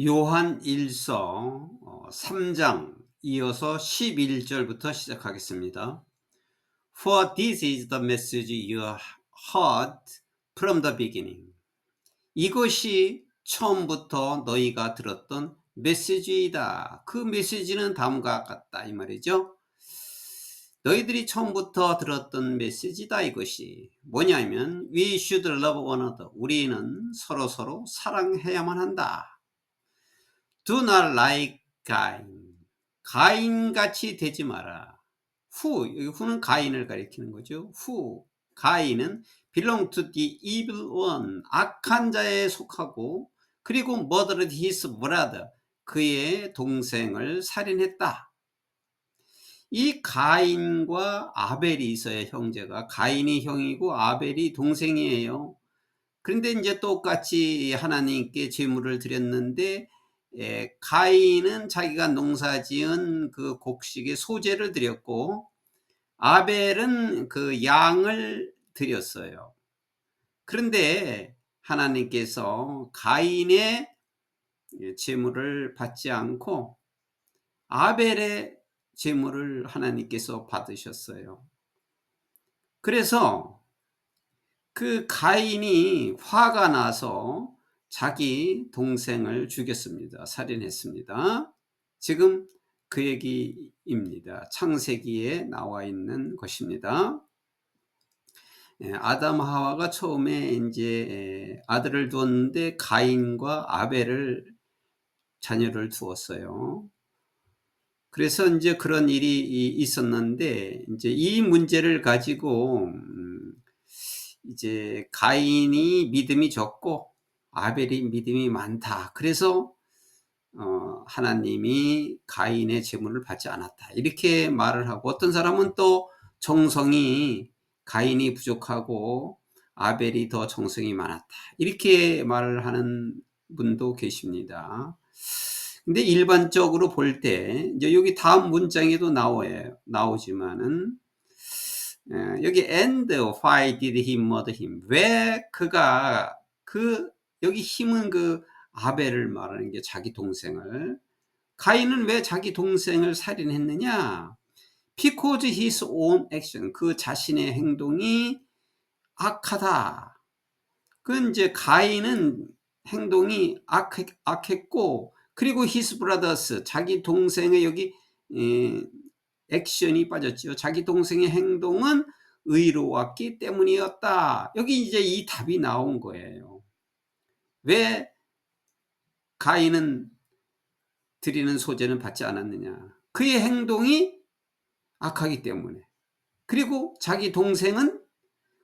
요한 1서 3장 이어서 11절부터 시작하겠습니다. For this is the message you heard from the beginning. 이것이 처음부터 너희가 들었던 메시지이다. 그 메시지는 다음과 같다 이 말이죠. 너희들이 처음부터 들었던 메시지다. 이것이 뭐냐면 We should love one another. 우리는 서로서로 사랑해야만 한다. Do not like Cain. 가인같이 되지 마라. 여기 who는 가인을 가리키는 거죠. 가인은 belong to the evil one. 악한 자에 속하고, 그리고 murdered his brother. 그의 동생을 살인했다. 이 가인과 아벨이 있어요. 형제가. 가인이 형이고 아벨이 동생이에요. 그런데 이제 똑같이 하나님께 제물을 드렸는데 가인은 자기가 농사지은 그 곡식의 소재를 드렸고 아벨은 그 양을 드렸어요. 그런데 하나님께서 가인의 제물을 받지 않고 아벨의 제물을 하나님께서 받으셨어요. 그래서 그 가인이 화가 나서 자기 동생을 죽였습니다. 살인했습니다. 지금 그 얘기입니다. 창세기에 나와 있는 것입니다. 아담 하와가 처음에 이제 아들을 두었는데 가인과 아벨을 자녀를 두었어요. 그래서 이제 그런 일이 있었는데 이제 이 문제를 가지고 이제 가인이 믿음이 적고 아벨이 믿음이 많다. 그래서 하나님이 가인의 제물을 받지 않았다. 이렇게 말을 하고 어떤 사람은 또 정성이 가인이 부족하고 아벨이 더 정성이 많았다. 이렇게 말을 하는 분도 계십니다. 근데 일반적으로 볼 때 이제 여기 다음 문장에도 나오지만은 여기 and why did he murder him? 왜 그가 여기 힘은 그 아벨을 말하는 게 자기 동생을, 가인은 왜 자기 동생을 살인했느냐? Because his own action, 그 자신의 행동이 악하다. 그 이제 가인은 행동이 악했고, 그리고 his brothers, 자기 동생의 여기 액션이 빠졌죠. 자기 동생의 행동은 의로웠기 때문이었다. 여기 이제 이 답이 나온 거예요. 왜 가인은 드리는 소재는 받지 않았느냐? 그의 행동이 악하기 때문에, 그리고 자기 동생은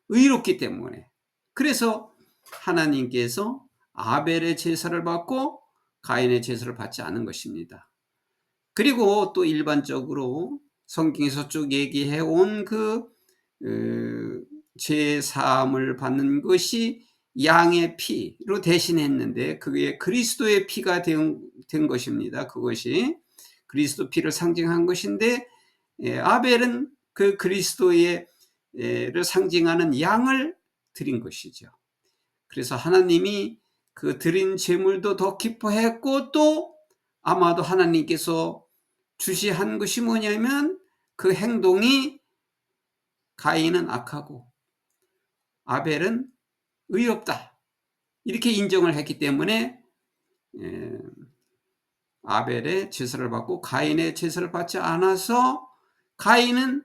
의롭기 때문에. 그래서 하나님께서 아벨의 제사를 받고 가인의 제사를 받지 않은 것입니다. 그리고 또 일반적으로 성경에서 쭉 얘기해 온 제사함을 받는 것이 양의 피로 대신했는데 그게 그리스도의 피가 된 것입니다. 그것이 그리스도 피를 상징한 것인데 아벨은 그 그리스도를 상징하는 양을 드린 것이죠. 그래서 하나님이 그 드린 제물도 더 기뻐했고, 또 아마도 하나님께서 주시한 것이 뭐냐면 그 행동이 가인은 악하고 아벨은 의롭다. 이렇게 인정을 했기 때문에 아벨의 제사를 받고 가인의 제사를 받지 않아서 가인은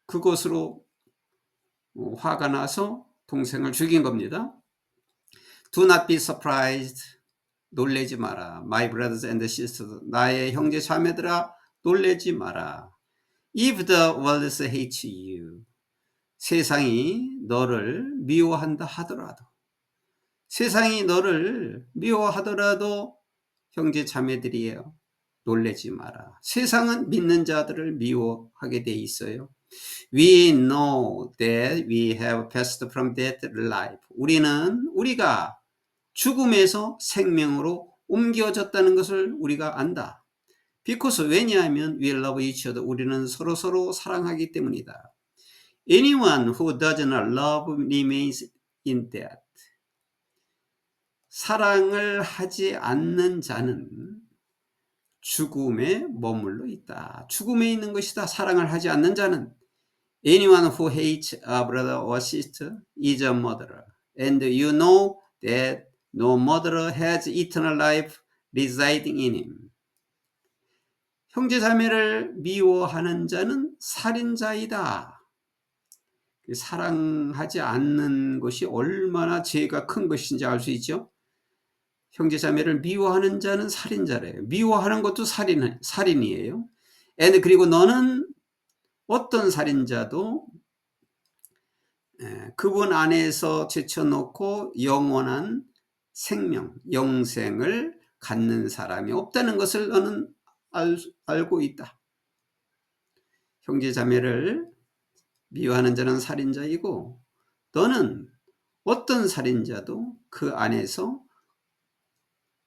그것으로 화가 나서 동생을 죽인 겁니다. Do not be surprised. 놀래지 마라. My brothers and sisters. 나의 형제 자매들아, 놀래지 마라. If the world hates you. 세상이 너를 미워한다 하더라도, 세상이 너를 미워하더라도 형제 자매들이에요. 놀래지 마라. 세상은 믿는 자들을 미워하게 돼 있어요. We know that we have passed from death to life. 우리가 죽음에서 생명으로 옮겨졌다는 것을 우리가 안다. Because 왜냐하면 we love each other. 우리는 서로서로 사랑하기 때문이다. Anyone who does not love remains in death. 사랑을 하지 않는 자는 죽음에 머물러 있다. 죽음에 있는 것이다. 사랑을 하지 않는 자는. Anyone who hates a brother or sister is a murderer. And you know that no murderer has eternal life residing in him. 형제 자매를 미워하는 자는 살인자이다. 사랑하지 않는 것이 얼마나 죄가 큰 것인지 알 수 있죠. 형제 자매를 미워하는 자는 살인자래요. 미워하는 것도 살인이에요. 그리고 너는 어떤 살인자도 그분 안에서 제쳐놓고 영원한 생명, 영생을 갖는 사람이 없다는 것을 너는 알고 있다. 형제 자매를 미워하는 자는 살인자이고 너는 어떤 살인자도 그 안에서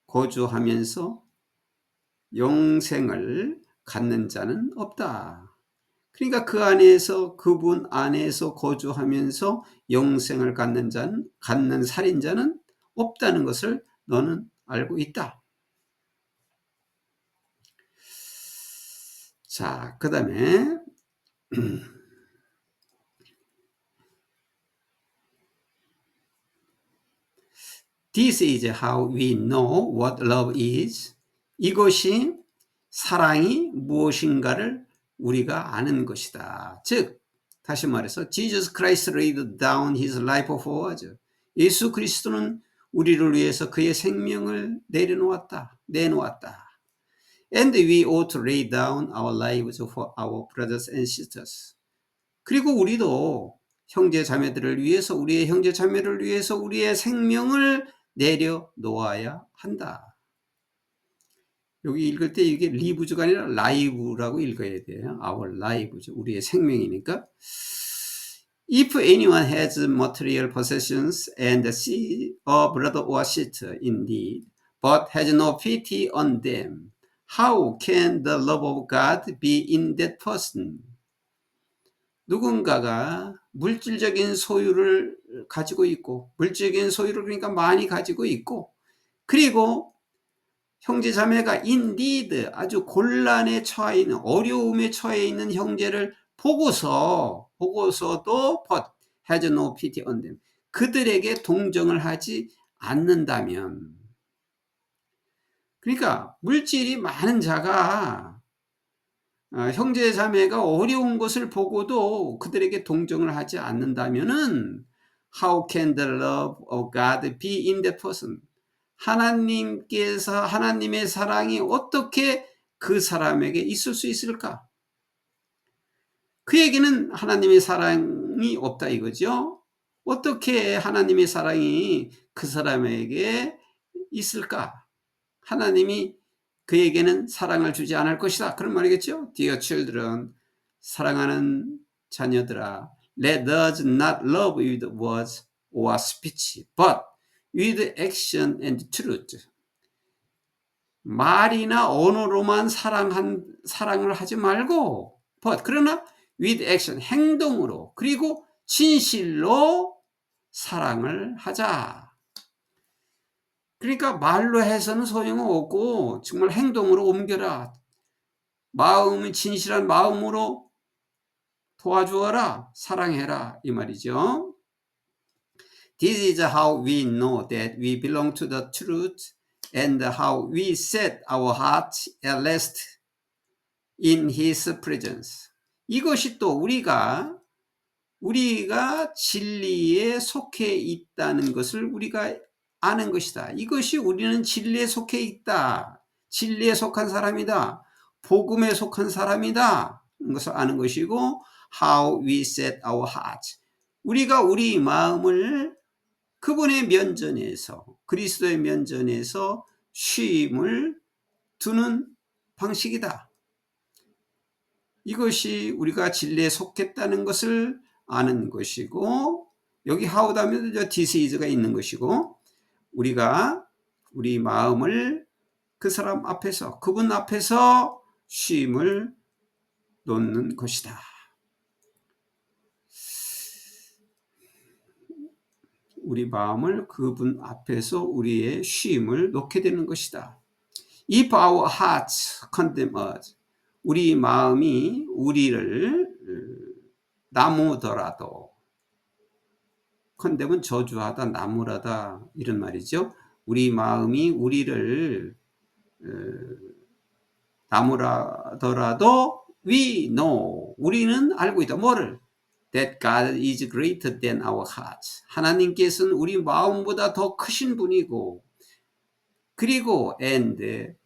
거주하면서 영생을 갖는 자는 없다. 그러니까 그분 안에서 거주하면서 영생을 갖는 살인자는 없다는 것을 너는 알고 있다. 자, 그 다음에 This is how we know what love is. 이것이 사랑이 무엇인가를 우리가 아는 것이다. 즉, 다시 말해서 Jesus Christ laid down his life for us. 예수 그리스도는 우리를 위해서 그의 생명을 내놓았다. And we ought to lay down our lives for our brothers and sisters. 그리고 우리도 형제 자매들을 위해서, 우리의 형제 자매를 위해서 우리의 생명을 내려놓아야 한다. 여기 읽을 때 이게 리브즈가 아니라 라이브라고 읽어야 돼요. Our lives, 우리의 생명이니까. If anyone has material possessions and see a brother or sister in need, but has no pity on them, how can the love of God be in that person? 누군가가 물질적인 소유를 가지고 있고, 물질적인 소유를 그러니까 많이 가지고 있고, 그리고 형제 자매가 indeed 아주 곤란에 처해 있는, 어려움에 처해 있는 형제를 보고서도 but has no pity on them. 그들에게 동정을 하지 않는다면, 그러니까 물질이 많은 자가 형제 자매가 어려운 것을 보고도 그들에게 동정을 하지 않는다면은 How can the love of God be in that person? 하나님의 사랑이 어떻게 그 사람에게 있을 수 있을까? 그에게는 하나님의 사랑이 없다 이거죠. 어떻게 하나님의 사랑이 그 사람에게 있을까? 하나님이 그에게는 사랑을 주지 않을 것이다. 그런 말이겠죠. Dear children, 사랑하는 자녀들아, let us not love with words or speech, but with action and truth. 말이나 언어로만 사랑을 하지 말고, but 그러나 with action, 행동으로, 그리고 진실로 사랑을 하자. 그러니까 말로 해서는 소용없고 정말 행동으로 옮겨라. 진실한 마음으로 도와주어라. 사랑해라. 이 말이죠. This is how we know that we belong to the truth and how we set our hearts at rest in His presence. 이것이 또 우리가 진리에 속해 있다는 것을 우리가 아는 것이다. 이것이 우리는 진리에 속해 있다. 진리에 속한 사람이다. 복음에 속한 사람이다. 이것을 아는 것이고 how we set our hearts. 우리가 우리 마음을 그분의 면전에서, 그리스도의 면전에서 쉼을 두는 방식이다. 이것이 우리가 진리에 속했다는 것을 아는 것이고, 여기 how 다음에 this is가 있는 것이고, 우리가 우리 마음을 그 사람 앞에서, 그분 앞에서 쉼을 놓는 것이다. 우리 마음을 그분 앞에서 우리의 쉼을 놓게 되는 것이다. If our hearts condemn us, 우리 마음이 우리를 나무더라도, condemn은 저주하다, 나무라다 이런 말이죠. 우리 마음이 우리를 나무라더라도 we know, 우리는 알고 있다. 뭐를? That God is greater than our hearts. 하나님께서는 우리 마음보다 더 크신 분이고, 그리고 and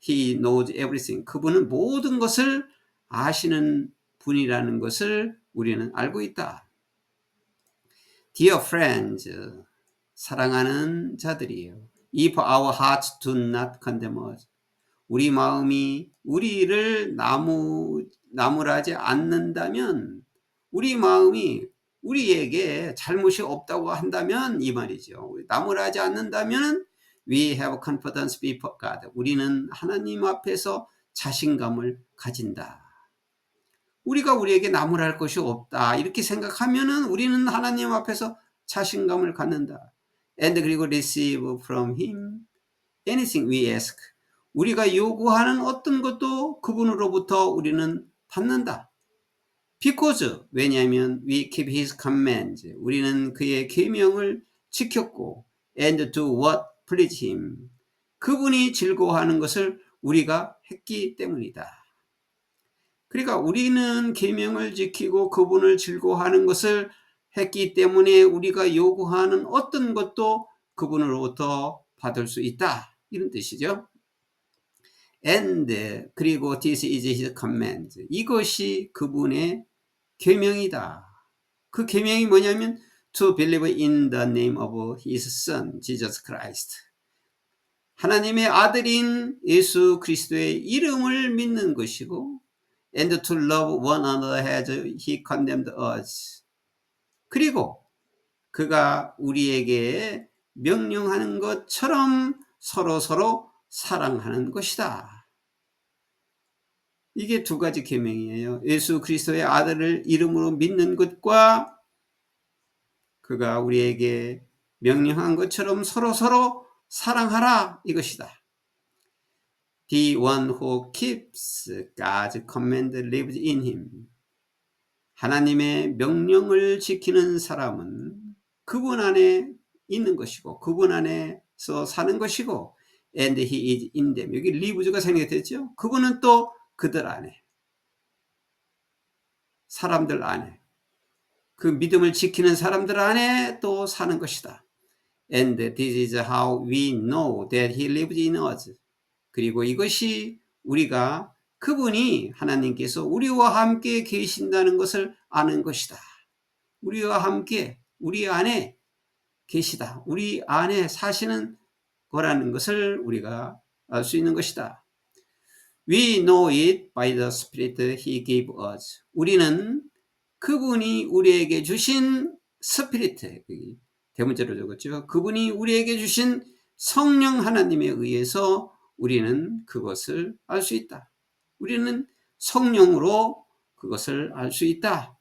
he knows everything. 그분은 모든 것을 아시는 분이라는 것을 우리는 알고 있다. Dear friends, 사랑하는 자들이에요. If our hearts do not condemn us, 우리 마음이 우리를 나무라지 않는다면, 우리 마음이 우리에게 잘못이 없다고 한다면 이 말이죠. 나무라지 않는다면 we have confidence before God. 우리는 하나님 앞에서 자신감을 가진다. 우리가 우리에게 나무랄 것이 없다 이렇게 생각하면은 우리는 하나님 앞에서 자신감을 갖는다. And 그리고 receive from him anything we ask. 우리가 요구하는 어떤 것도 그분으로부터 우리는 받는다. Because, 왜냐하면 we keep his commands. 우리는 그의 계명을 지켰고, and do what please him. 그분이 즐거워하는 것을 우리가 했기 때문이다. 그러니까 우리는 계명을 지키고 그분을 즐거워하는 것을 했기 때문에 우리가 요구하는 어떤 것도 그분으로부터 받을 수 있다. 이런 뜻이죠. And 그리고 this is his command. 이것이 그분의 계명이다. 그 계명이 뭐냐면 to believe in the name of his son Jesus Christ. 하나님의 아들인 예수 그리스도의 이름을 믿는 것이고, and to love one another as he condemned us. 그리고 그가 우리에게 명령하는 것처럼 서로 사랑하는 것이다. 이게 두 가지 계명이에요. 예수 그리스도의 아들을 이름으로 믿는 것과 그가 우리에게 명령한 것처럼 서로 사랑하라 이것이다. The one who keeps God's command lives in him. 하나님의 명령을 지키는 사람은 그분 안에 있는 것이고 그분 안에서 사는 것이고, and he is in them. 여기 lives가 생략됐죠. 그분은 또 그들 안에, 사람들 안에, 그 믿음을 지키는 사람들 안에 또 사는 것이다. And this is how we know that he lives in us. 그리고 이것이 우리가 그분이 하나님께서 우리와 함께 계신다는 것을 아는 것이다. 우리와 함께 우리 안에 계시다. 우리 안에 사시는 거라는 것을 우리가 알 수 있는 것이다. We know it by the Spirit he gave us. 우리는 그분이 우리에게 주신 스피리트, 대문자로 적었죠. 그분이 우리에게 주신 성령 하나님에 의해서 우리는 그것을 알 수 있다. 우리는 성령으로 그것을 알 수 있다.